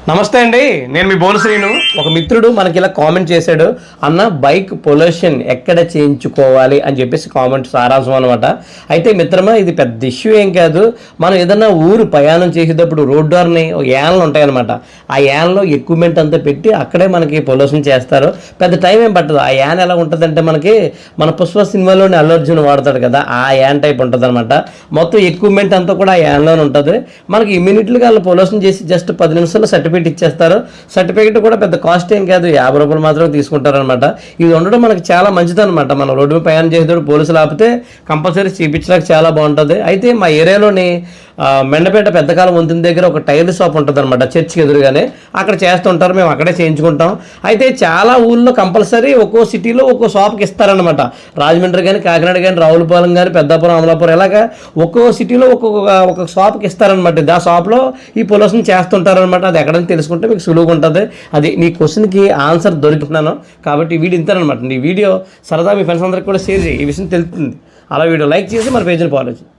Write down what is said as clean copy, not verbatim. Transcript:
నమస్తే అండి, నేను మీ బోనశ్రీను. ఒక మిత్రుడు మనకి ఇలా కామెంట్ చేశాడు, అన్న బైక్ పొల్యూషన్ ఎక్కడ చేయించుకోవాలి అని చెప్పేసి కామెంట్ సారాంశం అనమాట. అయితే మిత్రమా, ఇది పెద్ద ఇష్యూ ఏం కాదు. మనం ఏదన్నా ఊరు ప్రయాణం చేసేటప్పుడు రోడ్డుని యాన్లు ఉంటాయన్నమాట. ఆ యాన్లో ఎక్విప్మెంట్ అంతా పెట్టి అక్కడే మనకి పొల్యూషన్ చేస్తారు. పెద్ద టైం ఏం పట్టదు. ఆ యాన్ ఎలా ఉంటుందంటే మనకి మన పుష్ప సినిమాలోని అల్లు అర్జున్ వాడతాడు కదా, ఆ యాన్ టైప్ ఉంటుంది అనమాట. మొత్తం ఎక్విప్మెంట్ అంతా కూడా ఆ యాన్లోనే ఉంటుంది. మనకి ఇమ్మీడియట్గా వాళ్ళు పొల్యూషన్ చేసి జస్ట్ 10 నిమిషాల్లో సర్టిఫికేట్ ఇచ్చేస్తారు. సర్టిఫికేట్ కూడా పెద్ద కాస్ట్ ఏం కాదు, 50 రూపాయలు మాత్రం తీసుకుంటారనమాట. ఇది ఉండడం మనకి చాలా మంచిదన్నమాట. మనం రోడ్డు మీద ప్రయాణం చేసేటప్పుడు పోలీసులు ఆపితే కంపల్సరీ చూపించడానికి చాలా బాగుంటుంది. అయితే మా ఏరియాలోని మెండపేట పెద్దకాలం వంతున దగ్గర ఒక టైర్ షాప్ ఉంటుంది అనమాట, చర్చికి ఎదురుగానే. అక్కడ చేస్తుంటారు, మేము అక్కడే చేయించుకుంటాం. అయితే చాలా ఊళ్ళో కంపల్సరీ ఒక్కో సిటీలో ఒక్కో షాప్కి ఇస్తారనమాట. రాజమండ్రి కానీ, కాకినాడ కానీ, రావులపాలెం కానీ, పెద్దాపురం, అమలాపురం, ఇలాగా ఒక్కో సిటీలో ఒక్కొక్క షాప్కి ఇస్తారనమాట. ఆ షాప్లో ఈ పొల్యూషన్ చేస్తుంటారనమాట. అది ఎక్కడైనా తెలుసుకుంటే మీకు సులువుగా ఉంటుంది. అది నీ క్వశ్చన్కి ఆన్సర్ దొరికినాను కాబట్టి ఈ వీడియో ఇంతనమాట. ఈ వీడియో సరదా మీ ఫ్రెండ్స్ అందరికీ కూడా షేర్ చేయి, ఈ విషయం తెలుస్తుంది. అలా వీడియో లైక్ చేసి మన పేజ్ని ఫాలో చేయి.